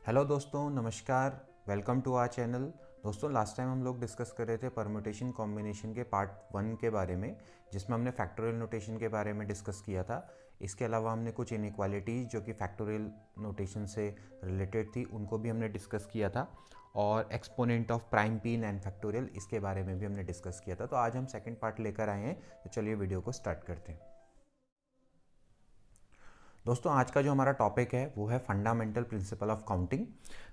Hello दोस्तों, नमस्कार। Welcome to our channel. दोस्तों, लास्ट टाइम हम लोग डिस्कस कर रहे थे परम्यूटेशन कॉम्बिनेशन के पार्ट 1 के बारे में, जिसमें हमने फैक्टोरियल नोटेशन के बारे में डिस्कस किया था। इसके अलावा हमने कुछ इनइक्वालिटीज़ जो कि फैक्टोरियल नोटेशन से रिलेटेड थी उनको भी हमने डिस्कस किया था, और exponent of prime P and factorial इसके बारे में भी हमने डिस्कस किया था। तो आज हम सेकेंड पार्ट लेकर आए हैं, तो चलिए वीडियो को स्टार्ट करते हैं। दोस्तों, आज का जो हमारा टॉपिक है वो है fundamental principle of counting.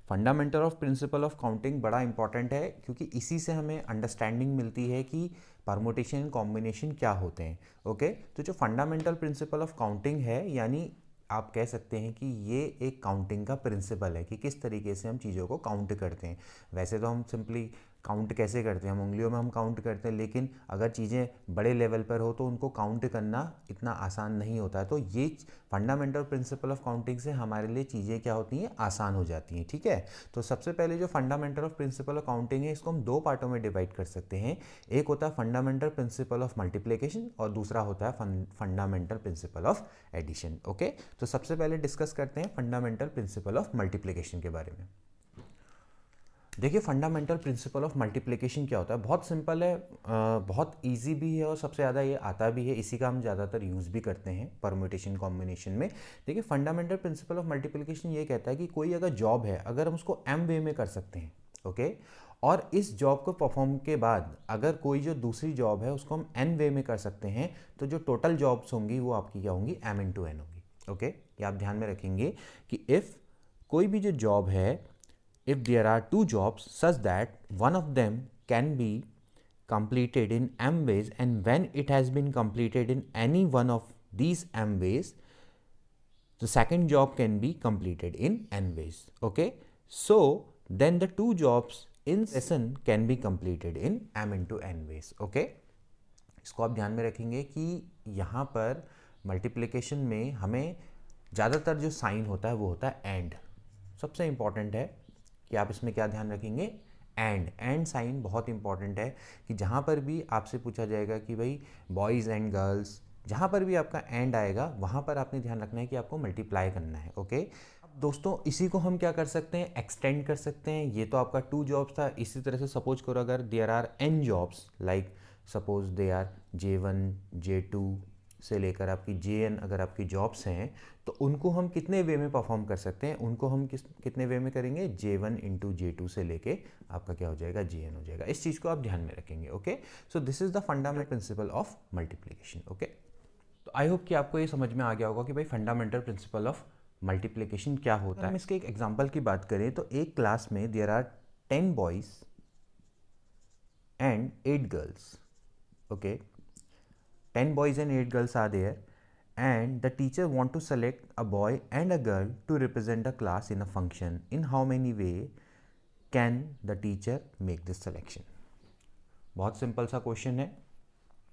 Fundamental of principal of counting बड़ा इंपॉर्टेंट है, क्योंकि इसी से हमें अंडरस्टैंडिंग मिलती है कि परमुटेशन एंड कॉम्बिनेशन क्या होते हैं। ओके, तो जो फंडामेंटल प्रिंसिपल ऑफ काउंटिंग है, यानी आप कह सकते हैं कि ये एक काउंटिंग का प्रिंसिपल है कि किस तरीके से हम चीज़ों को काउंट करते हैं। वैसे तो हम सिंपली काउंट कैसे करते हैं, हम उंगलियों में हम काउंट करते हैं, लेकिन अगर चीज़ें बड़े लेवल पर हो तो उनको काउंट करना इतना आसान नहीं होता है। तो ये फंडामेंटल प्रिंसिपल ऑफ काउंटिंग से हमारे लिए चीज़ें क्या होती हैं, आसान हो जाती हैं। ठीक है, तो सबसे पहले जो fundamental of principal of counting है, इसको हम दो पार्टों में डिवाइड कर सकते हैं। एक होता है फंडामेंटल प्रिंसिपल ऑफ मल्टीप्लिकेशन और दूसरा होता है fundamental principle of addition. Okay, तो सबसे पहले डिस्कस करते हैं फंडामेंटल प्रिंसिपल ऑफ मल्टीप्लिकेशन के बारे में। देखिए, फंडामेंटल प्रिंसिपल ऑफ मल्टीप्लिकेशन क्या होता है, बहुत सिंपल है, बहुत इजी भी है और सबसे ज़्यादा ये आता भी है। इसी का हम ज़्यादातर यूज़ भी करते हैं परम्यूटेशन कॉम्बिनेशन में। देखिए, फंडामेंटल प्रिंसिपल ऑफ मल्टीप्लिकेशन ये कहता है कि कोई अगर जॉब है, अगर हम उसको एम वे में कर सकते हैं, ओके, और इस जॉब को परफॉर्म के बाद अगर कोई जो दूसरी जॉब है उसको हम एन वे में कर सकते हैं, तो जो टोटल जॉब्स होंगी वो आपकी क्या होंगी, एम इंटू एन होंगी। ओके, ये आप ध्यान में रखेंगे कि इफ़ कोई भी जो जॉब है, if there are two jobs such that one of them can be completed in m ways, and when it has been completed in any one of these m ways, the second job can be completed in n ways. Okay, so then the two jobs in session can be completed in m into n ways. Okay, इसको आप ध्यान में रखेंगे कि यहाँ पर multiplication में हमें ज़्यादातर जो साइन होता है वो होता है एंड। सबसे इंपॉर्टेंट है कि आप इसमें क्या ध्यान रखेंगे, एंड साइन बहुत इंपॉर्टेंट है। कि जहाँ पर भी आपसे पूछा जाएगा कि भाई बॉयज़ एंड गर्ल्स, जहाँ पर भी आपका एंड आएगा वहाँ पर आपने ध्यान रखना है कि आपको मल्टीप्लाई करना है। ओके, अब दोस्तों इसी को हम क्या कर सकते हैं, एक्सटेंड कर सकते हैं। ये तो आपका टू जॉब्स था। इसी तरह से सपोज करो अगर there are N jobs, like suppose they are J1 J2 से लेकर आपकी JN, अगर आपकी जॉब्स हैं तो उनको हम कितने वे में परफॉर्म कर सकते हैं, उनको हम कितने वे में करेंगे, J1 इंटू J2 से लेके आपका क्या हो जाएगा, JN हो जाएगा। इस चीज़ को आप ध्यान में रखेंगे। Okay, so this is the fundamental principle of multiplication. Okay, तो आई होप कि आपको ये समझ में आ गया होगा कि भाई फंडामेंटल प्रिंसिपल ऑफ मल्टीप्लिकेशन क्या होता है। हम इसके एक एग्जाम्पल की बात करें तो एक क्लास में there are 10 boys and 8 girls. Okay, 10 boys and 8 girls are there, and the teacher want to select a boy and a girl to represent the class in a function. In how many way can the teacher make this selection? बहुत simple सा question है।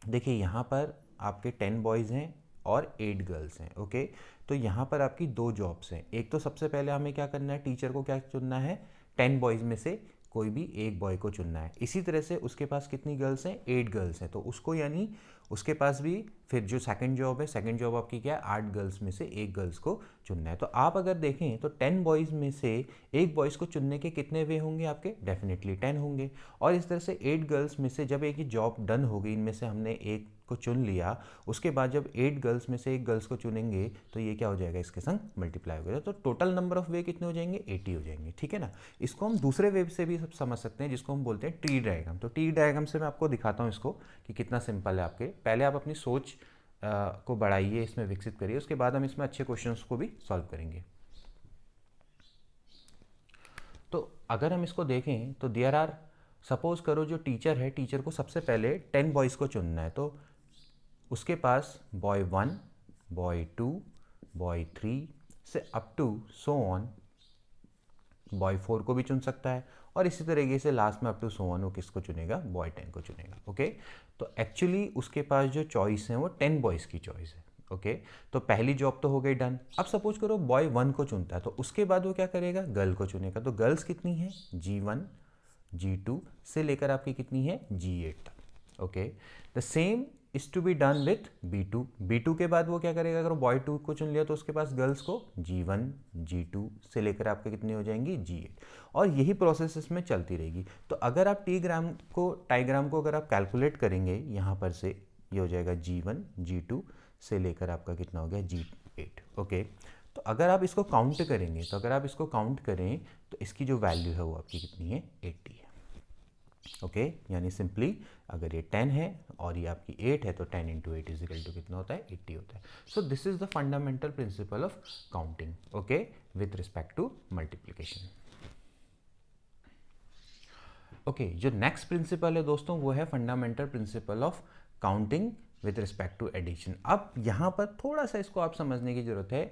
देखिए, यहाँ पर आपके 10 boys हैं और 8 girls हैं। ओके, तो यहाँ पर आपकी दो जॉब्स हैं। एक तो सबसे पहले हमें क्या करना है, टीचर को क्या चुनना है, 10 बॉयज़ में से कोई भी एक बॉय को चुनना है। इसी तरह से उसके पास कितनी गर्ल्स हैं, 8 गर्ल्स हैं, तो उसको यानी उसके पास भी फिर जो सेकंड जॉब है, सेकंड जॉब आपकी क्या है, 8 गर्ल्स में से एक गर्ल्स को चुनना है। तो आप अगर देखें तो 10 बॉयज़ में से एक बॉयज़ को चुनने के कितने वे होंगे आपके, डेफिनेटली 10 होंगे। और इस तरह से 8 गर्ल्स में से जब एक ही जॉब डन हो गई, इनमें से हमने एक को चुन लिया, उसके बाद जब 8 गर्ल्स में से एक गर्ल्स को चुनेंगे तो ये क्या हो जाएगा, इसके संग मल्टीप्लाई हो जाएगा। तो टोटल नंबर ऑफ वे कितने हो जाएंगे, 80 हो जाएंगे। ठीक है ना। इसको हम दूसरे वे से भी सब समझ सकते हैं, जिसको हम बोलते हैं ट्री डायग्राम। तो ट्री डायग्राम से मैं आपको दिखाता हूँ इसको कि कितना सिंपल है। आपके पहले आप अपनी सोच को बढ़ाइए, इसमें विकसित करिए, उसके बाद हम इसमें अच्छे क्वेश्चंस को भी सॉल्व करेंगे। तो अगर हम इसको देखें तो देयर आर, सपोज करो जो टीचर है, टीचर को सबसे पहले 10 बॉयज़ को चुनना है, तो उसके पास बॉय 1, बॉय 2, बॉय 3 से up to so on boy 4 को भी चुन सकता है, और इसी तरीके से लास्ट में अप टू सो ऑन वो किसको चुनेगा, बॉय 10 को चुनेगा। ओके, तो एक्चुअली उसके पास जो चॉइस है वो 10 बॉयज़ की चॉइस है। ओके, तो पहली जॉब तो हो गई डन। अब सपोज करो बॉय 1 को चुनता है, तो उसके बाद वो क्या करेगा, गर्ल को चुनेगा। तो गर्ल्स कितनी है, G1 G2 से लेकर आपकी कितनी है, G8 तक। Okay, the same is to be done with B2। B2 के बाद वो क्या करेगा, अगर बॉय 2 को चुन लिया तो उसके पास गर्ल्स को G1 G2 से लेकर आपके कितनी हो जाएंगी G8, और यही प्रोसेस इसमें चलती रहेगी। तो अगर आप टाइग्राम को अगर आप कैलकुलेट करेंगे यहाँ पर से, ये हो जाएगा G1 G2 से लेकर आपका कितना हो गया G8। ओके, तो अगर आप इसको काउंट करेंगे, तो अगर आप इसको काउंट करें तो इसकी जो वैल्यू है वो आपकी कितनी है 80 है। ओके, यानी सिंपली अगर ये 10 है और ये आपकी 8 है तो 10 इंटू 8 इज इक्वल टू कितना होता है 80 होता है। So this is the fundamental principle of counting, okay, with respect to multiplication. Okay, जो नेक्स्ट प्रिंसिपल है दोस्तों वो है fundamental principle of counting with respect to addition. अब यहाँ पर थोड़ा सा इसको आप समझने की जरूरत है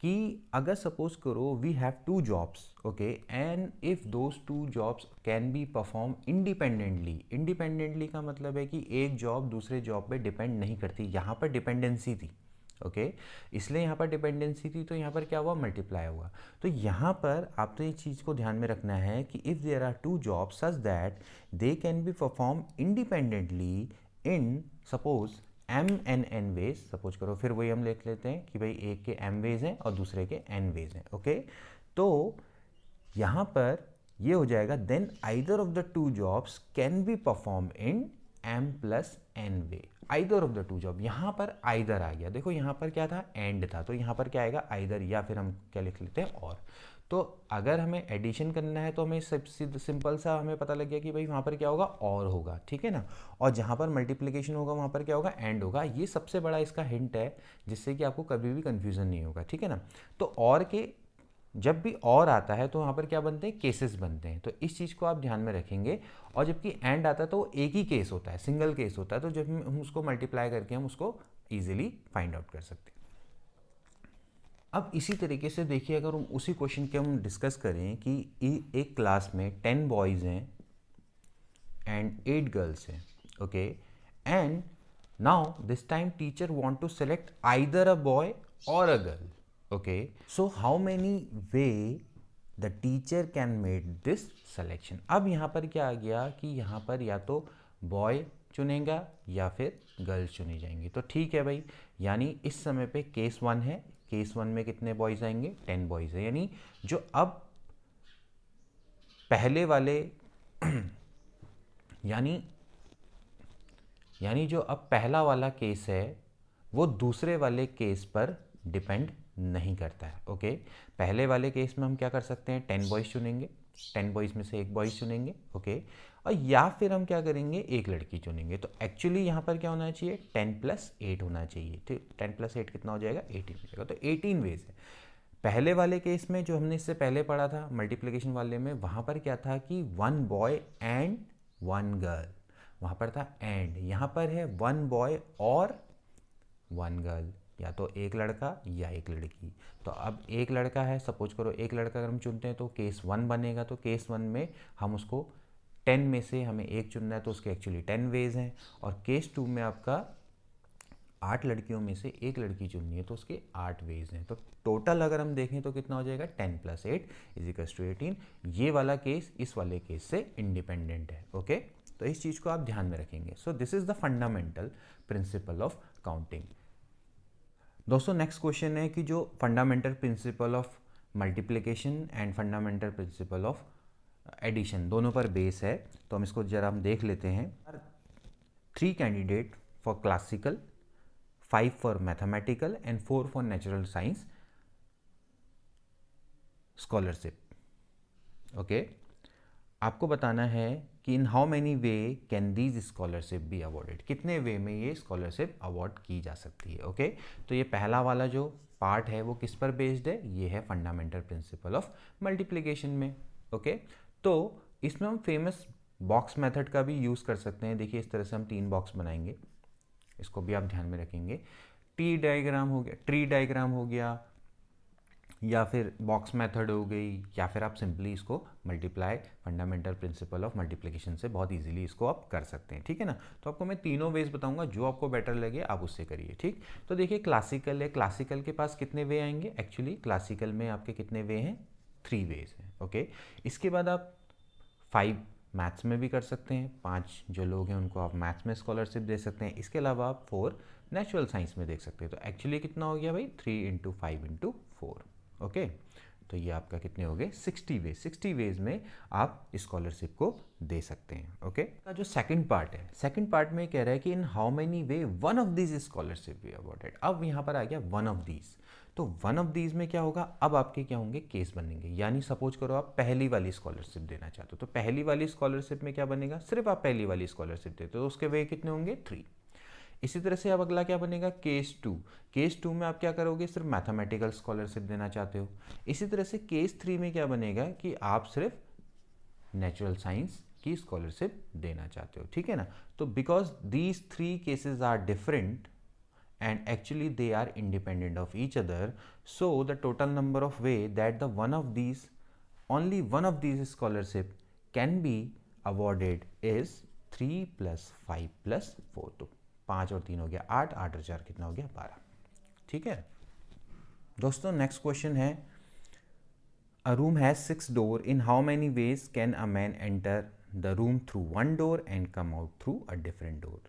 कि अगर सपोज करो we have 2 jobs, okay, and if those 2 jobs can be perform independently. Independently का मतलब है कि एक जॉब दूसरे जॉब पे डिपेंड नहीं करती, यहाँ पर डिपेंडेंसी थी, ओके, इसलिए यहाँ पर डिपेंडेंसी थी, तो यहाँ पर क्या हुआ, मल्टीप्लाई हुआ। तो यहाँ पर आपको ये चीज़ को ध्यान में रखना है कि if there are 2 jobs such that they can be perform independently in suppose n ways, suppose करो, फिर वही हम लिख लेते हैं कि भाई एक के m वेज हैं और दूसरे के n वेज हैं, ओके। तो यहाँ पर ये हो जाएगा then either of the 2 jobs can be perform in m plus n way. Either of the 2 job, यहाँ पर आइदर आ गया, देखो यहाँ पर क्या था, एंड था, तो यहाँ पर क्या आएगा आइदर, या फिर हम क्या लिख लेते हैं और। तो अगर हमें एडिशन करना है तो हमें सिंपल सा हमें पता लग गया कि भाई वहाँ पर क्या होगा, और होगा, ठीक है ना। और जहाँ पर मल्टीप्लिकेशन होगा वहाँ पर क्या होगा, एंड होगा। ये सबसे बड़ा इसका हिंट है जिससे कि आपको कभी भी कन्फ्यूज़न नहीं होगा, ठीक है ना। तो और के जब भी और आता है तो वहाँ पर क्या बनते हैं, केसेस बनते हैं, तो इस चीज़ को आप ध्यान में रखेंगे। और जबकि एंड आता है तो एक ही केस होता है, सिंगल केस होता है, तो जब हम उसको मल्टीप्लाई करके हम उसको ईजिली फाइंड आउट कर सकते हैं। अब इसी तरीके से देखिए, अगर हम उसी क्वेश्चन के हम डिस्कस करें कि एक क्लास में 10 बॉयज़ हैं एंड 8 गर्ल्स हैं, okay, and now this time teacher want to select either a boy or a girl, okay, so how many way the teacher can made this selection. अब यहाँ पर क्या आ गया कि यहाँ पर या तो बॉय चुनेगा या फिर गर्ल्स चुनी जाएंगी, तो ठीक है भाई, यानी इस समय पे केस 1 है, केस 1 में कितने बॉयज़ आएंगे, 10 बॉयज़ है, यानी जो अब पहले वाले यानी जो अब पहला वाला केस है वो दूसरे वाले केस पर डिपेंड नहीं करता है, ओके। पहले वाले केस में हम क्या कर सकते हैं, 10 बॉयज़ चुनेंगे, 10 बॉयज़ में से एक बॉयज़ चुनेंगे, ओके, और या फिर हम क्या करेंगे, एक लड़की चुनेंगे। तो एक्चुअली यहाँ पर क्या होना चाहिए, 10 प्लस 8 होना चाहिए, ठीक, 10 प्लस 8 कितना हो जाएगा, 18 हो जाएगा। तो 18 वेज है। पहले वाले केस में जो हमने इससे पहले पढ़ा था मल्टीप्लिकेशन वाले में, वहाँ पर क्या था कि 1 बॉय एंड 1 गर्ल, वहाँ पर था एंड, यहाँ पर है 1 बॉय और 1 गर्ल, या तो एक लड़का या एक लड़की। तो अब एक लड़का है, सपोज करो एक लड़का अगर हम चुनते हैं तो केस 1 बनेगा, तो केस 1 में हम उसको 10 में से हमें एक चुनना है, तो उसके एक्चुअली 10 वेज हैं। और केस 2 में आपका 8 लड़कियों में से एक लड़की चुननी है तो उसके 8 वेज हैं। तो टोटल अगर हम देखें तो कितना हो जाएगा, 10 प्लस 8 इज इक्वल्स टू 18। ये वाला केस इस वाले केस से इंडिपेंडेंट है, ओके। तो इस चीज़ को आप ध्यान में रखेंगे। So this is the fundamental principle of counting. दोस्तों नेक्स्ट क्वेश्चन है कि जो fundamental principle of multiplication and fundamental principle of addition दोनों पर बेस है, तो हम इसको जरा हम देख लेते हैं। 3 candidate for classical, 5 for mathematical and 4 for natural science scholarship, okay. आपको बताना है कि in how many way can these scholarship be awarded, कितने वे में ये स्कॉलरशिप अवॉर्ड की जा सकती है, ओके। तो ये पहला वाला जो पार्ट है वो किस पर बेस्ड है, ये है फंडामेंटल प्रिंसिपल ऑफ मल्टीप्लिकेशन में, ओके। तो इसमें हम फेमस बॉक्स मेथड का भी यूज़ कर सकते हैं। देखिए इस तरह से हम 3 बॉक्स बनाएंगे, इसको भी आप ध्यान में रखेंगे। ट्री डायग्राम हो गया, या फिर बॉक्स मेथड हो गई, या फिर आप सिंपली इसको multiply fundamental principle of multiplication से बहुत इजीली इसको आप कर सकते हैं, ठीक है ना। तो आपको मैं तीनों वेज बताऊंगा, जो आपको बेटर लगे आप उससे करिए, ठीक। तो देखिए क्लासिकल है, क्लासिकल के पास कितने वे आएंगे, एक्चुअली क्लासिकल में आपके कितने वे हैं, 3 वेज हैं, ओके। इसके बाद आप 5 मैथ्स में भी कर सकते हैं, 5 जो लोग हैं उनको आप मैथ्स में स्कॉलरशिप दे सकते हैं। इसके अलावा आप 4 नेचुरल साइंस में देख सकते हैं। तो एक्चुअली कितना हो गया भाई, 3 इंटू 5 इंटू 4। ओके, तो ये आपका कितने हो गए, 60 वेज में आप स्कॉलरशिप को दे सकते हैं। ओके, जो सेकंड पार्ट है, सेकंड पार्ट में कह रहा है कि in how many way one of these scholarship be awarded. अब यहाँ पर आ गया वन ऑफ दीज, तो वन ऑफ दीज में क्या होगा, अब आपके क्या होंगे, केस बनेंगे। यानी सपोज करो आप पहली वाली स्कॉलरशिप देना चाहते हो, तो पहली वाली स्कॉलरशिप में क्या बनेगा, सिर्फ आप पहली वाली स्कॉलरशिप देते हो तो उसके वे कितने होंगे, 3। इसी तरह से अब अगला क्या बनेगा, केस 2। केस 2 में आप क्या करोगे, सिर्फ मैथमेटिकल स्कॉलरशिप देना चाहते हो। इसी तरह से केस 3 में क्या बनेगा कि आप सिर्फ नेचुरल साइंस की स्कॉलरशिप देना चाहते हो। ठीक है ना, तो because these 3 cases are different and actually they are independent of each other, so the total number of way that the only one of these scholarship can be awarded is 3 plus 5 plus 4। तो 5 और 3 हो गया 8, 8 और 4 कितना हो गया, 12। ठीक है दोस्तों, नेक्स्ट क्वेश्चन है, a room has 6 door, in how many ways can a man enter the room through one door and come out through a different door।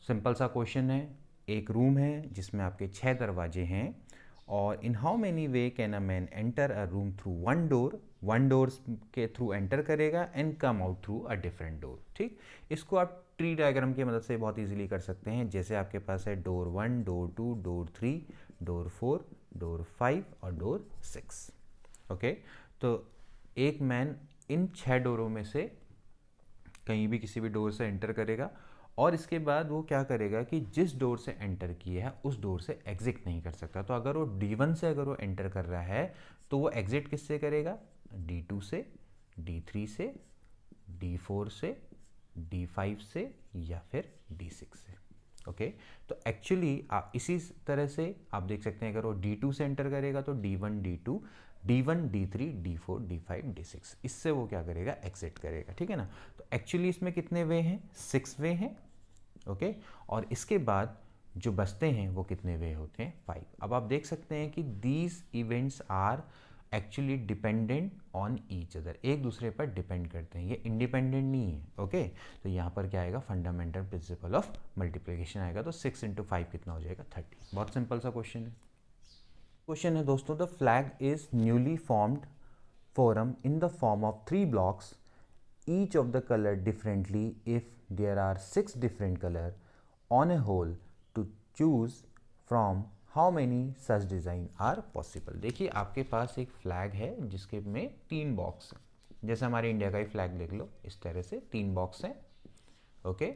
Simple सा क्वेश्चन है, एक रूम है जिसमें आपके 6 दरवाजे हैं और in how many way can a man enter a room through one door के थ्रू एंटर करेगा and come out through a different door. ठीक, इसको आप ट्री डायग्राम की मदद से बहुत इजीली कर सकते हैं। जैसे आपके पास है door 1, door 2, door 3, door 4, door 5 और डोर 6। ओके, तो एक मैन इन 6 डोरों में से कहीं भी किसी भी डोर से एंटर करेगा और इसके बाद वो क्या करेगा कि जिस डोर से एंटर किया है उस डोर से एग्जिट नहीं कर सकता। तो अगर वो D1 से अगर वो एंटर कर रहा है तो वो एग्जिट किससे करेगा, D2 से, D3 से, D4 से, D5 से या फिर D6 से। ओके, तो एक्चुअली आप इसी तरह से आप देख सकते हैं, अगर वो D2 से एंटर करेगा तो D1, D2, D1, D3, D4, D5, D6, इससे वो क्या करेगा, एग्जिट करेगा। ठीक है ना, तो एक्चुअली इसमें कितने वे हैं, 6 वे हैं। ओके, और इसके बाद जो बचते हैं वो कितने वे होते हैं, 5। अब आप देख सकते हैं कि these events are actually dependent on each other, एक दूसरे पर डिपेंड करते हैं, ये इंडिपेंडेंट नहीं है। ओके, तो यहाँ पर क्या आएगा, फंडामेंटल प्रिंसिपल ऑफ मल्टीप्लिकेशन आएगा, तो 6 इंटू 5 कितना हो जाएगा, 30। बहुत सिंपल सा क्वेश्चन है। क्वेश्चन है दोस्तों, the flag is newly formed forum in the form of 3 blocks, each of the color differently if there are 6 different color on a whole, to choose from how many such design are possible। देखिए आपके पास एक flag है जिसके में 3 box हैं, जैसे हमारे India का ही फ्लैग देख लो, इस तरह से 3 बॉक्स हैं। ओके,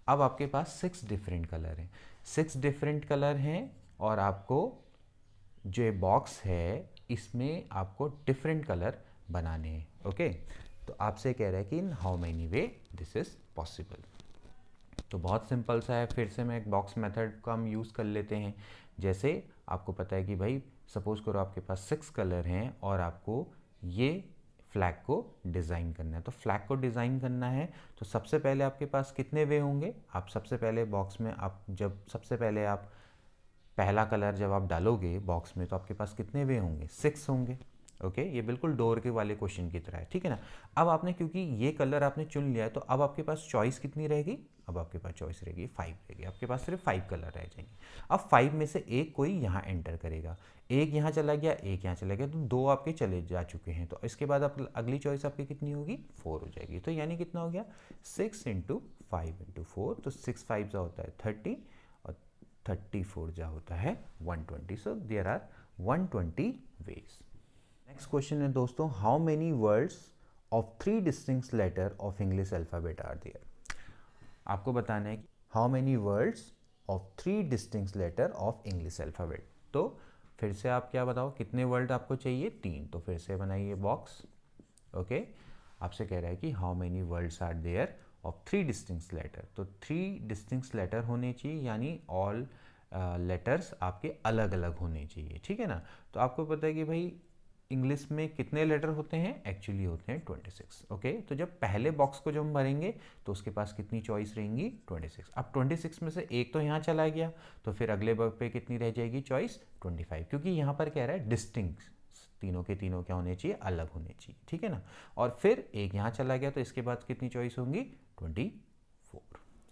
अब आपके पास 6 डिफरेंट कलर हैं, 6 डिफरेंट कलर हैं और आपको जो ये बॉक्स है इसमें आपको डिफरेंट कलर बनाने हैं। ओके, तो आपसे कह रहा है कि in how many way this is possible. तो बहुत सिंपल सा है, फिर से मैं एक बॉक्स मेथड का हम यूज़ कर लेते हैं। जैसे आपको पता है कि भाई सपोज करो आपके पास 6 कलर हैं और आपको ये फ्लैग को डिज़ाइन करना है। तो फ्लैग को डिज़ाइन करना है तो सबसे पहले आपके पास कितने वे होंगे, आप सबसे पहले बॉक्स में आप जब सबसे पहले आप पहला कलर जब आप डालोगे बॉक्स में तो आपके पास कितने वे होंगे, 6 होंगे। ओके, ये बिल्कुल डोर के वाले क्वेश्चन की तरह है। ठीक है ना, अब आपने क्योंकि ये कलर आपने चुन लिया है तो अब आपके पास चॉइस कितनी रहेगी, अब आपके पास चॉइस रहेगी 5 रहेगी, आपके पास सिर्फ 5 कलर रह जाएंगे। अब 5 में से एक कोई यहाँ एंटर करेगा, एक यहाँ चला गया, एक यहाँ चला गया, तो 2 आपके चले जा चुके हैं। तो इसके बाद आप अगली चॉइस आपकी कितनी होगी, 4 हो जाएगी। तो यानी कितना हो गया, 6 इंटू 5 इंटू 4, तो 6 5 होता है 30 और 34 जा होता है 120। So there are 120 ways. Next question है दोस्तों, how many words of 3 distinct letter of English alphabet are there. आपको बताना है कि how many words of 3 distinct letter of English alphabet. तो फिर से आप क्या बताओ, कितने वर्ड आपको चाहिए, 3। तो फिर से बनाइए बॉक्स। ओके, आपसे कह रहा है कि how many words are there of 3 distinct letter. तो 3 डिस्टिंक्ट लेटर होने चाहिए, यानी ऑल लेटर्स आपके अलग अलग होने चाहिए। ठीक है ना, तो आपको पता है कि भाई इंग्लिश में कितने लेटर होते हैं, एक्चुअली होते हैं 26। ओके, तो जब पहले बॉक्स को जब हम भरेंगे तो उसके पास कितनी चॉइस रहेंगी, 26। अब 26 में से एक तो यहाँ चला गया तो फिर अगले पे कितनी रह जाएगी चॉइस, 25, क्योंकि यहाँ पर कह रहा है डिस्टिंक्ट तीनों के तीनों क्या होने चाहिए, अलग होने चाहिए, ठीक है ना। और फिर एक यहाँ चला गया तो इसके बाद कितनी चॉइस होंगी, 24।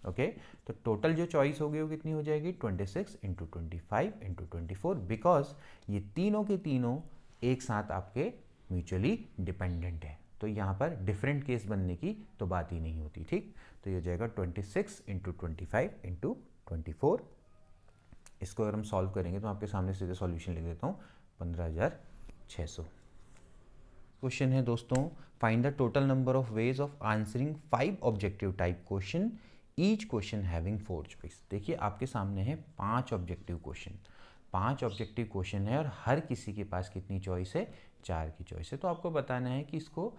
ओके, तो टोटल जो चॉइस होगी वो कितनी हो जाएगी, 26 इंटू 25 इंटू 24, बिकॉज ये तीनों के तीनों एक साथ आपके म्यूचुअली डिपेंडेंट है, तो यहाँ पर डिफरेंट केस बनने की तो बात ही नहीं होती, ठीक। तो ये हो जाएगा 26 इंटू 25 इंटू 24। इसको अगर हम सॉल्व करेंगे तो आपके सामने सीधे सॉल्यूशन लिख देता हूँ, 15,600। क्वेश्चन है दोस्तों, find the total number of ways of answering 5 objective type question, each question having 4 choice. देखिए आपके सामने है 5 ऑब्जेक्टिव क्वेश्चन, 5 ऑब्जेक्टिव क्वेश्चन है और हर किसी के पास कितनी चॉइस है, 4 की चॉइस है। तो आपको बताना है कि इसको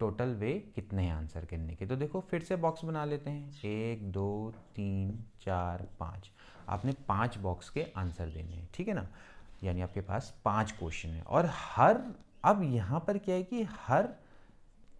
टोटल वे कितने हैं आंसर करने के। तो देखो फिर से बॉक्स बना लेते हैं, 1 2 3 4 5। आपने 5 बॉक्स के आंसर देने हैं, ठीक है ना, यानी आपके पास 5 क्वेश्चन है और हर, अब यहाँ पर क्या है कि हर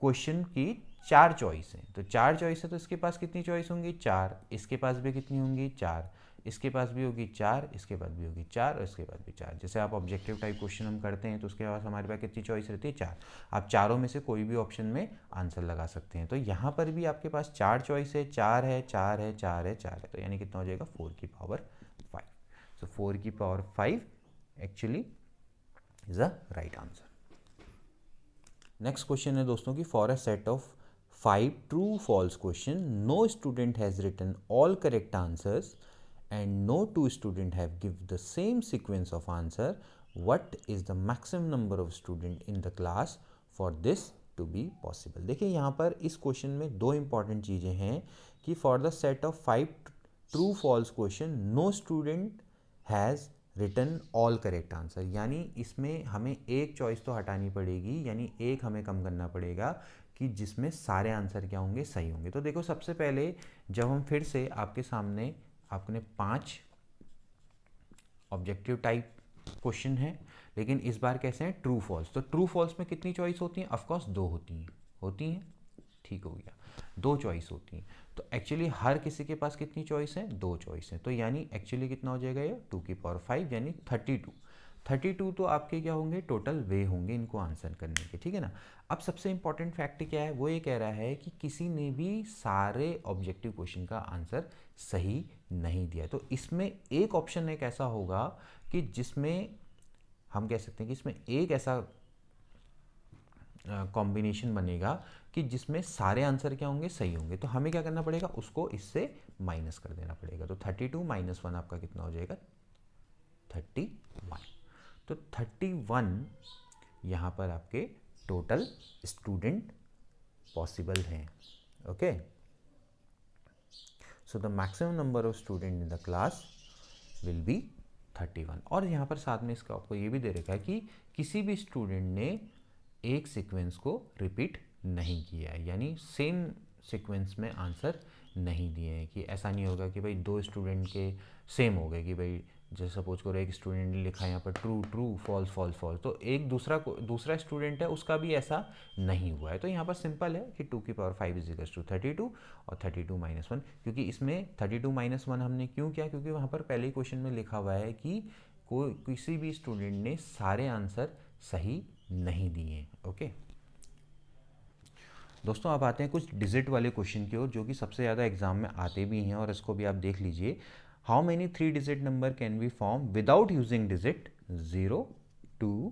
क्वेश्चन की 4 चॉइस है, तो 4 चॉइस है तो इसके पास कितनी चॉइस होंगी, 4। इसके पास भी कितनी होंगी, 4। इसके पास भी होगी 4, इसके पास भी होगी 4 और इसके पास भी 4। जैसे आप ऑब्जेक्टिव टाइप क्वेश्चन हम करते हैं तो उसके पास हमारे पास कितनी चॉइस रहती है, 4। आप चारों में से कोई भी ऑप्शन में आंसर लगा सकते हैं। तो यहाँ पर भी आपके पास 4 चॉइस है, 4 है, 4 है, 4 है, 4 है, तो यानी कितना हो जाएगा, 4 की पावर 5। सो 4 की power 5 actually is a right answer. Next question है दोस्तों कि for a set of 5 true false question, no student has written all correct answers and no two student have give the same sequence of answer, what is the maximum number of student in the class for this to be possible। देखिए यहाँ पर इस question में दो important चीज़ें हैं कि for the set of 5 true false question no student has written all correct answer, यानी इसमें हमें एक चॉइस तो हटानी पड़ेगी, यानी एक हमें कम करना पड़ेगा कि जिसमें सारे आंसर क्या होंगे, सही होंगे। तो देखो सबसे पहले जब हम फिर से आपके सामने आपने 5 ऑब्जेक्टिव टाइप क्वेश्चन है, लेकिन इस बार कैसे हैं, ट्रू फॉल्स। तो ट्रू फॉल्स में कितनी चॉइस होती हैं, ऑफकोर्स 2 होती हैं, ठीक हो गया, 2 चॉइस होती हैं। तो एक्चुअली हर किसी के पास कितनी चॉइस है, 2 चॉइस है, तो यानी एक्चुअली कितना हो जाएगा ये 2 की पावर 5 यानी 32 तो आपके क्या होंगे, टोटल वे होंगे इनको आंसर करने के, ठीक है ना। अब सबसे इंपॉर्टेंट फैक्ट क्या है, वो ये कह रहा है कि किसी ने भी सारे ऑब्जेक्टिव क्वेश्चन का आंसर सही नहीं दिया। तो इसमें एक ऑप्शन एक ऐसा होगा कि जिसमें हम कह सकते हैं कि इसमें एक ऐसा कॉम्बिनेशन बनेगा कि जिसमें सारे आंसर क्या होंगे, सही होंगे। तो हमें क्या करना पड़ेगा, उसको इससे माइनस कर देना पड़ेगा। तो 32 माइनस 1 आपका कितना हो जाएगा, 31। तो 31 यहाँ पर आपके टोटल स्टूडेंट पॉसिबल हैं, okay. So the maximum number of student in the class will be 31। और यहाँ पर साथ में इसका आपको ये भी दे रखा है कि किसी भी स्टूडेंट ने एक सीक्वेंस को रिपीट नहीं किया है, यानी सेम सीक्वेंस में आंसर नहीं दिए हैं। कि ऐसा नहीं होगा कि भाई 2 स्टूडेंट के सेम हो गए, कि भाई जैसे सपोज करो एक स्टूडेंट ने लिखा यहाँ पर true true false false false, तो एक दूसरा स्टूडेंट है उसका भी ऐसा नहीं हुआ है। तो यहाँ पर सिंपल है कि 2 की पावर 5 इज इक्वल्स टू 32 और 32 माइनस 1, क्योंकि इसमें 32 माइनस 1 हमने क्यों किया, क्योंकि वहाँ पर पहले ही क्वेश्चन में लिखा हुआ है कि कोई किसी भी स्टूडेंट ने सारे आंसर सही नहीं दिए, ओके। दोस्तों अब आते हैं कुछ डिजिट वाले क्वेश्चन की ओर, जो कि सबसे ज़्यादा एग्जाम में आते भी हैं, और इसको भी आप देख लीजिए। How many 3 digit number can be form without using digit 0 2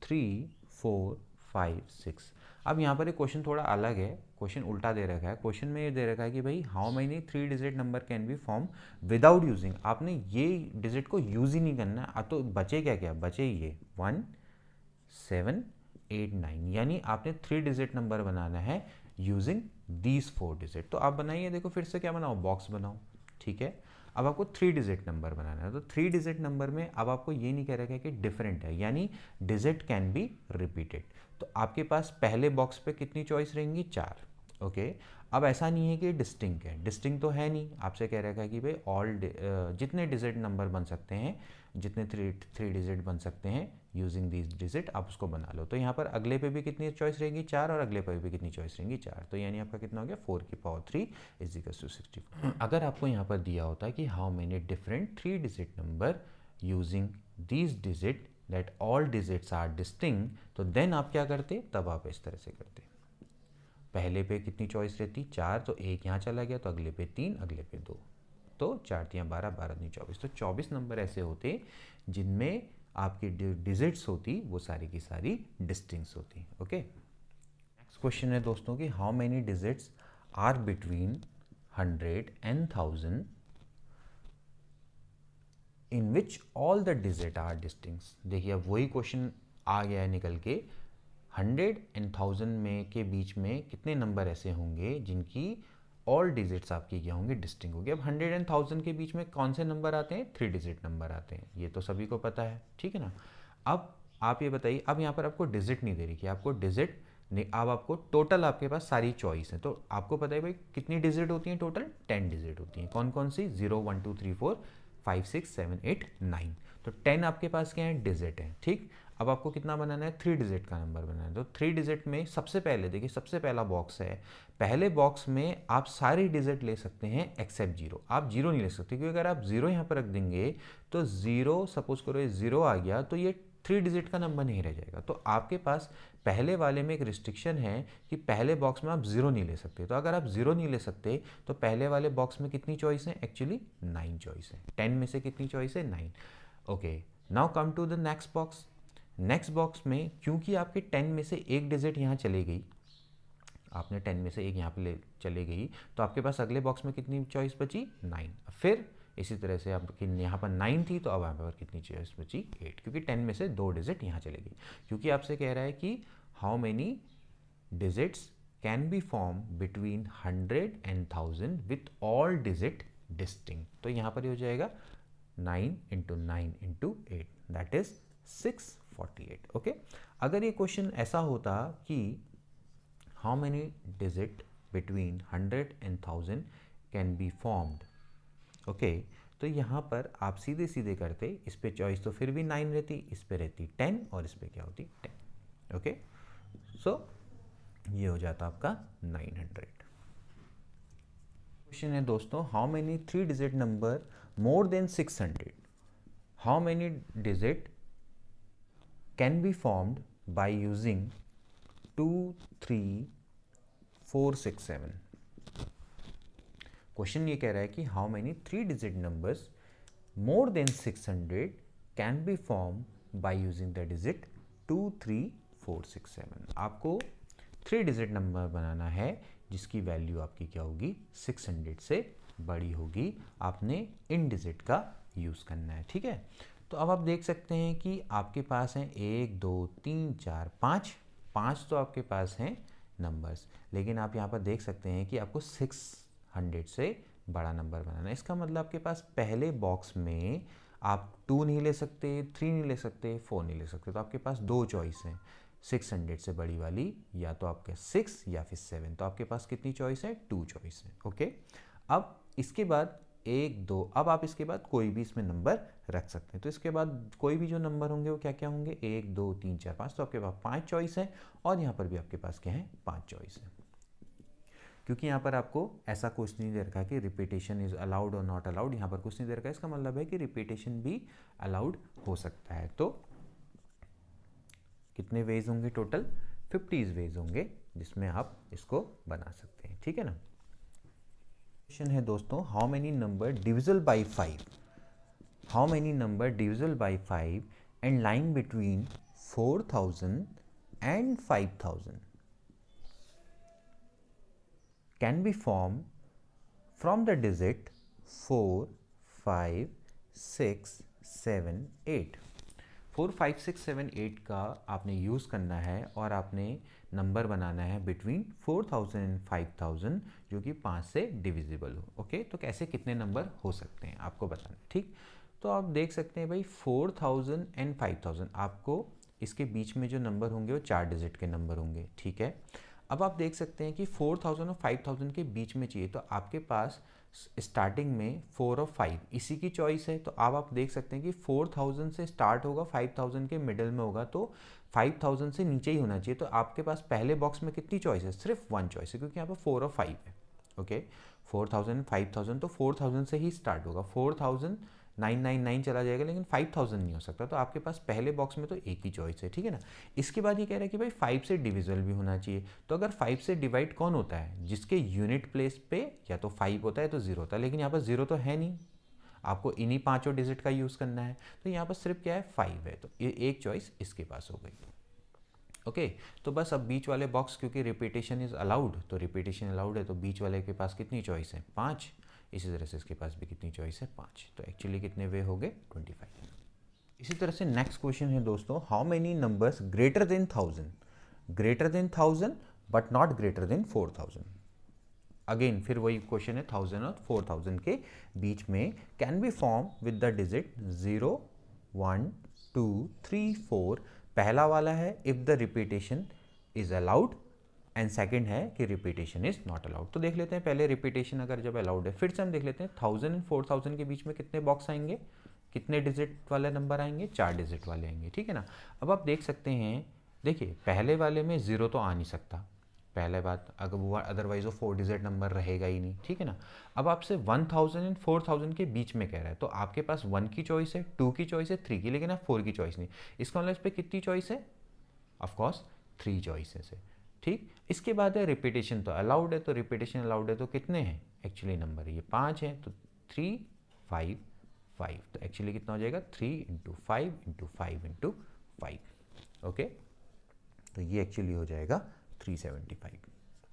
3 4 5 6। अब यहाँ पर एक क्वेश्चन थोड़ा अलग है, क्वेश्चन उल्टा दे रखा है। क्वेश्चन में ये दे रखा है कि भाई how many 3 digit number can be form without using, आपने ये डिजिट को यूज ही नहीं करना। अब तो बचे क्या, बचे ये 1 7 8 9, यानी आपने 3 डिजिट नंबर बनाना है यूजिंग दीज 4 डिजिट। तो आप बनाइए, देखो फिर से क्या बनाओ, बॉक्स बनाओ, ठीक है। अब आपको 3 डिजिट नंबर बनाना है, तो 3 डिजिट नंबर में अब आपको ये नहीं कह रखा है कि डिफरेंट है, यानी डिजिट कैन बी रिपीटेड। तो आपके पास पहले बॉक्स पे कितनी चॉइस रहेंगी, 4, ओके। अब ऐसा नहीं है कि डिस्टिंक्ट है, डिस्टिंक्ट तो है नहीं, आपसे कह रखा है कि भाई ऑल जितने डिजिट नंबर बन सकते हैं, जितने 3 डिजिट बन सकते हैं यूजिंग दीज डिजिट, आप उसको बना लो। तो यहाँ पर अगले पे भी कितनी चॉइस रहेगी, 4, और अगले पे भी कितनी चॉइस रहेंगी, 4। तो यानी आपका कितना हो गया, 4 की पावर 3 इज इक्वल टू 64। अगर आपको यहाँ पर दिया होता कि how many different 3 digit number using these digit that all digits are distinct, तो देन आप क्या करते, तब आप इस तरह से करते। पहले पे कितनी चॉइस रहती, 4, तो एक यहाँ चला गया, तो अगले पे 3, अगले पे 2, तो 4 3 12, 12 दूनी 24, तो 24 नंबर ऐसे होते जिनमें आपकी डिजिट्स होती वो सारी की सारी डिस्टिंक्ट होती। ओके, नेक्स्ट क्वेश्चन है दोस्तों कि how many digits are between 100 and 1000 in which all the digit are distinct. देखिए अब वही क्वेश्चन आ गया है निकल के, 100 and 1000 में के बीच में कितने नंबर ऐसे होंगे जिनकी ऑल डिजिट्स आपकी क्या होंगे, डिस्टिंक्ट होंगे। अब 100 and 1000 के बीच में कौन से नंबर आते हैं, 3 डिजिट नंबर आते हैं, ये तो सभी को पता है, ठीक है ना। अब आप ये बताइए, अब यहाँ पर आपको डिजिट नहीं दे रही कि आपको डिजिट नहीं, अब आपको टोटल आपके पास सारी चॉइस है, तो आपको पता है भाई कितनी डिजिट होती हैं, टोटल 10 डिजिट होती हैं। कौन कौन सी, 0 1 2 3 4 5 6 7 8 9, तो 10 आपके पास क्या है, डिजिट है, ठीक। अब आपको कितना बनाना है, 3 डिजिट का नंबर बनाना है, तो 3 डिजिट में सबसे पहले देखिए, सबसे पहला बॉक्स है, पहले बॉक्स में आप सारी डिजिट ले सकते हैं एक्सेप्ट 0, आप 0 नहीं ले सकते, क्योंकि अगर आप 0 यहाँ पर रख देंगे तो 0, सपोज करो ये 0 आ गया, तो ये 3 डिजिट का नंबर नहीं रह जाएगा। तो आपके पास पहले वाले में एक रिस्ट्रिक्शन है कि पहले बॉक्स में आप 0 नहीं ले सकते, तो अगर आप 0 नहीं ले सकते तो पहले वाले बॉक्स में कितनी चॉइस है, एक्चुअली 9 चॉइस है, 10 में से कितनी चॉइस है, 9। Okay, now come to the next box. Next box में क्योंकि आपके 10 में से एक डिजिट यहाँ चले गई, आपने 10 में से एक यहाँ पे ले चले गई, तो आपके पास अगले बॉक्स में कितनी चॉइस बची, 9। फिर इसी तरह से आपकी यहाँ पर 9 थी, तो अब यहाँ पर कितनी चॉइस बची, 8, क्योंकि 10 में से 2 डिजिट यहाँ चले गई। क्योंकि आपसे कह रहा है कि how many digits can be form between 100 and 1000 with all digit distinct, तो यहाँ पर हो जाएगा 9 × 9 × 8, दैट इज 648। ओके, अगर ये क्वेश्चन ऐसा होता कि how many digit between 100 and 1000 can be formed, okay, तो यहाँ पर आप सीधे सीधे करते, इस पे चॉइस तो फिर भी 9 रहती, इस पे रहती 10, और इस पे क्या होती 10। ओके, सो ये हो जाता आपका 900। क्वेश्चन है दोस्तों, how many 3 digit number more than 600, how many digit can be formed by using 2 3 4 6 7। Question ये कह रहा है कि how many 3 digit numbers more than 600 can be form by using the digit 2 3 4 6 7। आपको 3 डिजिट नंबर बनाना है जिसकी वैल्यू आपकी क्या होगी, 600 से बड़ी होगी, आपने इन डिजिट का यूज़ करना है, ठीक है। तो अब आप देख सकते हैं कि आपके पास हैं 1 2 3 4 5 तो आपके पास हैं नंबर्स, लेकिन आप यहाँ पर देख सकते हैं कि आपको 600 से बड़ा नंबर बनाना है। इसका मतलब आपके पास पहले बॉक्स में आप 2 नहीं ले सकते, 3 नहीं ले सकते, 4 नहीं ले सकते, तो आपके पास 2 चॉइस हैं, 600 से बड़ी वाली, या तो आपके 6 या फिर 7, तो आपके पास कितनी चॉइस है, 2 चॉइस है। ओके, अब इसके बाद 1 2, अब आप इसके बाद कोई भी इसमें नंबर रख सकते हैं, तो इसके बाद कोई भी जो नंबर होंगे वो क्या क्या होंगे, 1 2 3 4 5, तो आपके पास 5 चॉइस है, और यहाँ पर भी आपके पास क्या है, 5 चॉइस है। क्योंकि यहाँ पर आपको ऐसा कुछ नहीं दे रखा कि रिपीटेशन इज अलाउड और नॉट अलाउड, यहाँ पर कुछ नहीं दे रखा, इसका मतलब है कि रिपीटेशन भी अलाउड हो सकता है। तो कितने वेज होंगे, टोटल 50 वेज होंगे जिसमें आप इसको बना सकते हैं, ठीक है ना। क्वेश्चन है दोस्तों, how many number divisible by 5, how many number divisible by 5 and line between 4000 and 5000 can be formed from the digit 4 5 6 7 8। 4 5 6 7 8 का आपने यूज़ करना है और आपने नंबर बनाना है बिटवीन 4000 एंड 5000 जो कि 5 से डिविजिबल हो। ओके, तो कैसे कितने नंबर हो सकते हैं आपको बताना, ठीक। तो आप देख सकते हैं भाई 4000 एंड 5000, आपको इसके बीच में जो नंबर होंगे वो 4 डिजिट के नंबर होंगे, ठीक है। अब आप देख सकते हैं कि 4000 और 5000 के बीच में चाहिए, तो आपके पास स्टार्टिंग में 4 और 5 इसी की चॉइस है, तो अब आप देख सकते हैं कि 4000 से स्टार्ट होगा, 5000 के मिडल में होगा, तो 5000 से नीचे ही होना चाहिए। तो आपके पास पहले बॉक्स में कितनी चॉइस है, सिर्फ 1 चॉइस है, क्योंकि यहाँ पर 4 और 5 है। ओके, 4000 5000, तो 4000 से ही स्टार्ट होगा, 4000 999 चला जाएगा, लेकिन 5000 नहीं हो सकता। तो आपके पास पहले बॉक्स में तो एक ही चॉइस है, ठीक है ना। इसके बाद ये कह रहा है कि भाई 5 से डिविजिबल भी होना चाहिए। तो अगर 5 से डिवाइड कौन होता है, जिसके यूनिट प्लेस पे या तो 5 होता है तो 0 होता है, लेकिन यहाँ पर 0 तो है नहीं, आपको इन्हीं पांचों डिजिट का यूज़ करना है। तो यहाँ पर सिर्फ क्या है, 5 है, तो ये एक चॉइस इसके पास हो गई। ओके तो बस अब बीच वाले बॉक्स, क्योंकि रिपीटेशन इज अलाउड, तो रिपीटेशन अलाउड है तो बीच वाले के पास कितनी चॉइस है, 5। इसी तरह से इसके पास भी कितनी चॉइस है, 5। तो एक्चुअली कितने वे हो गए, 25। इसी तरह से नेक्स्ट क्वेश्चन है दोस्तों, how many numbers greater than 1000 but not greater than 4000। Again फिर वही क्वेश्चन है, 1000 और 4000 के बीच में can be form with the digit 0, 1, 2, 3, 4। पहला वाला है if the repetition is allowed, and second है कि रिपीटेशन इज नॉट अलाउड। तो देख लेते हैं पहले रिपीटेशन अगर जब अलाउड है, फिर से हम देख लेते हैं 1000 एंड 4000 के बीच में कितने बॉक्स आएंगे, कितने डिजिट वाले नंबर आएंगे, 4 डिजिट वाले आएंगे, ठीक है ना। अब आप देख सकते हैं, देखिए पहले वाले में 0 तो आ नहीं सकता, पहले बात, अगर वो अदरवाइज वो 4 डिजिट नंबर रहेगा ही नहीं, ठीक है ना। अब आपसे 1000 एंड 4000 के बीच में कह रहा है, तो आपके पास 1 की चॉइस है, 2 की चॉइस है, 3 की, लेकिन आप 4 की चॉइस नहीं। इसका मतलब इस पर कितनी चॉइस है, ऑफकोर्स 3 चॉइसेस है, ठीक। इसके बाद है रिपीटेशन तो अलाउड है, तो रिपीटेशन अलाउड है तो कितने हैं एक्चुअली नंबर, ये 5 है, तो 3, 5, 5। तो एक्चुअली कितना हो जाएगा, 3 × 5 × 5 × 5। ओके तो ये एक्चुअली हो जाएगा 375,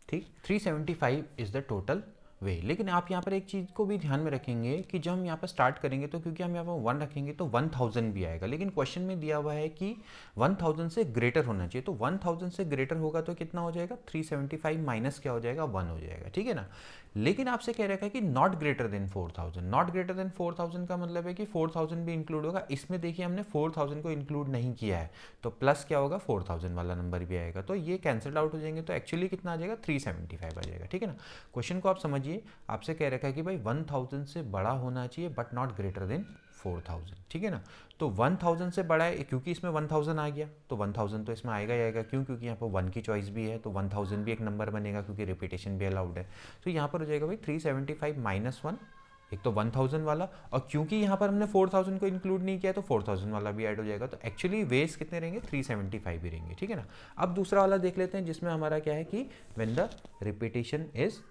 ठीक। 375 इज द टोटल वे। लेकिन आप यहाँ पर एक चीज़ को भी ध्यान में रखेंगे कि जब हम यहाँ पर स्टार्ट करेंगे तो क्योंकि हम यहाँ पर 1 रखेंगे तो 1000 भी आएगा, लेकिन क्वेश्चन में दिया हुआ है कि 1000 से ग्रेटर होना चाहिए, तो 1000 से ग्रेटर होगा तो कितना हो जाएगा, 375 माइनस क्या हो जाएगा, 1 हो जाएगा, ठीक है ना। लेकिन आपसे कह रखा है कि not greater than 4000। Not greater than 4000 का मतलब है कि 4000 भी इंक्लूड होगा। इसमें देखिए हमने 4000 को इंक्लूड नहीं किया है, तो प्लस क्या होगा, 4000 वाला नंबर भी आएगा, तो ये कैंसिल आउट हो जाएंगे, तो एक्चुअली कितना आ जाएगा, 375 आ जाएगा, ठीक है ना। क्वेश्चन को आप समझिए, आपसे कह रखा है कि भाई 1000 से बड़ा होना चाहिए बट नॉट ग्रेटर देन 4000, ठीक है ना। तो 1000 से बड़ा है, क्योंकि इसमें 1000 आ गया तो 1000 तो इसमें आएगा ही आएगा, क्यों, क्योंकि यहाँ पर 1 की चॉइस भी है, तो 1000 भी एक नंबर बनेगा क्योंकि रिपीटेशन भी अलाउड है। तो यहाँ पर हो जाएगा भाई 375 माइनस 1, एक तो 1000 वाला, और क्योंकि यहाँ पर हमने 4000 को इंक्लूड नहीं किया तो 4000 वाला भी ऐड हो जाएगा, तो एक्चुअली वेज कितने रहेंगे, 375 ही रहेंगे, ठीक है ना। अब दूसरा वाला देख लेते हैं, जिसमें हमारा क्या है कि when the repetition is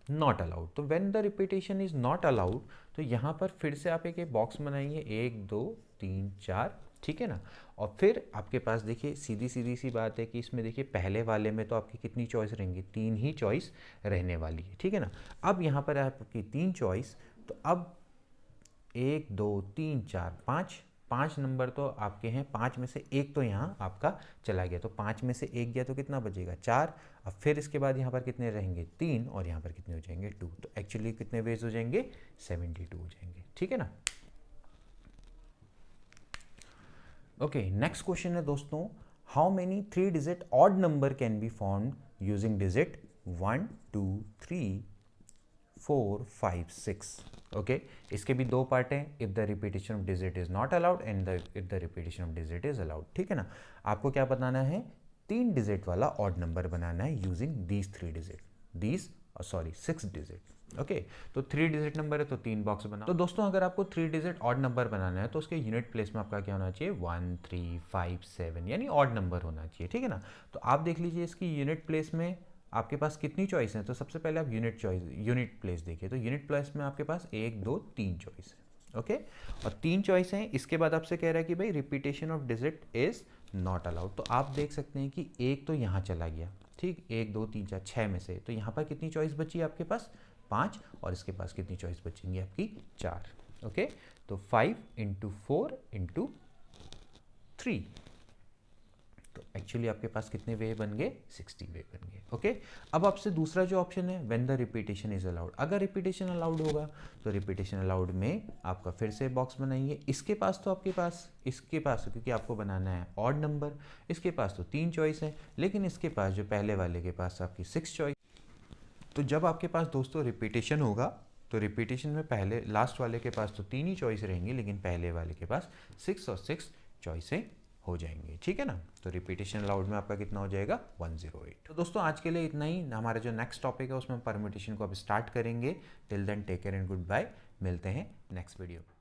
not allowed. तो when the repetition is not allowed, तो यहाँ पर फिर से आप एक बॉक्स बनाएंगे, 1, 2, 3, 4, ठीक है ना। और फिर आपके पास देखिए सीधी सी बात है कि इसमें देखिए पहले वाले में तो आपकी कितनी चॉइस रहेंगी, 3 ही चॉइस रहने वाली है, ठीक है ना। अब यहाँ पर आपकी 3 चॉइस, तो अब 1, 2, 3, 4, 5 नंबर तो आपके हैं, 5 में से एक तो यहाँ आपका चला गया, तो 5 में से एक गया तो कितना बचेगा, 4। अब फिर इसके बाद यहाँ पर कितने रहेंगे, 3, और यहाँ पर कितने हो जाएंगे, 2। तो एक्चुअली कितने वेज हो जाएंगे, 72 हो जाएंगे, ठीक है ना। ओके नेक्स्ट क्वेश्चन है दोस्तों, how many 3 digit odd number can be found using digit 1, 2, 3, 4, 5, 6। Okay इसके भी 2 पार्ट हैं, if the repetition of digit is not allowed and if the repetition of digit is allowed, ठीक है ना। आपको क्या बताना है, 3 डिजिट वाला ऑड नंबर बनाना है using these 3 digit, 6 digit. Okay तो 3 डिजिट नंबर है तो 3 बॉक्स बना। तो दोस्तों अगर आपको 3 डिजिट ऑड नंबर बनाना है तो उसके यूनिट प्लेस में आपका क्या होना चाहिए, 1, 3, 5, 7, यानी ऑड नंबर होना चाहिए, ठीक है ना। तो आप देख लीजिए इसकी यूनिट प्लेस में आपके पास कितनी चॉइस है, तो सबसे पहले आप यूनिट प्लेस देखिए, तो यूनिट प्लेस में आपके पास 1, 2, 3 चॉइस है, ओके। और 3 चॉइस हैं, इसके बाद आपसे कह रहा है कि भाई repetition of digit is not allowed. तो आप देख सकते हैं कि एक तो यहाँ चला गया, ठीक, 1, 2, 3, 4, 6 में से, तो यहाँ पर कितनी चॉइस बची आपके पास, 5, और इसके पास कितनी चॉइस बचेंगी आपकी, 4, ओके। तो 5 × 4 × 3, तो एक्चुअली आपके पास कितने वे बन गए, 60 वे बन गए, ओके। अब आपसे दूसरा जो ऑप्शन है, when the repetition is allowed, अगर रिपीटेशन अलाउड होगा तो रिपीटेशन अलाउड में आपका फिर से बॉक्स बनाइए। इसके पास तो क्योंकि आपको बनाना है ऑड नंबर, इसके पास तो 3 चॉइस है, लेकिन इसके पास जो पहले वाले के पास आपकी 6 चॉइस। तो जब आपके पास दोस्तों रिपीटेशन होगा तो रिपीटेशन में पहले लास्ट वाले के पास तो 3 ही चॉइस रहेंगी, लेकिन पहले वाले के पास 6 और 6 चॉइसें हो जाएंगे, ठीक है ना। तो रिपीटेशन अलाउड में आपका कितना हो जाएगा, 108। तो दोस्तों आज के लिए इतना ही। हमारा जो नेक्स्ट टॉपिक है उसमें हम परम्यूटेशन को अब स्टार्ट करेंगे। Till then take care and goodbye, मिलते हैं नेक्स्ट वीडियो में।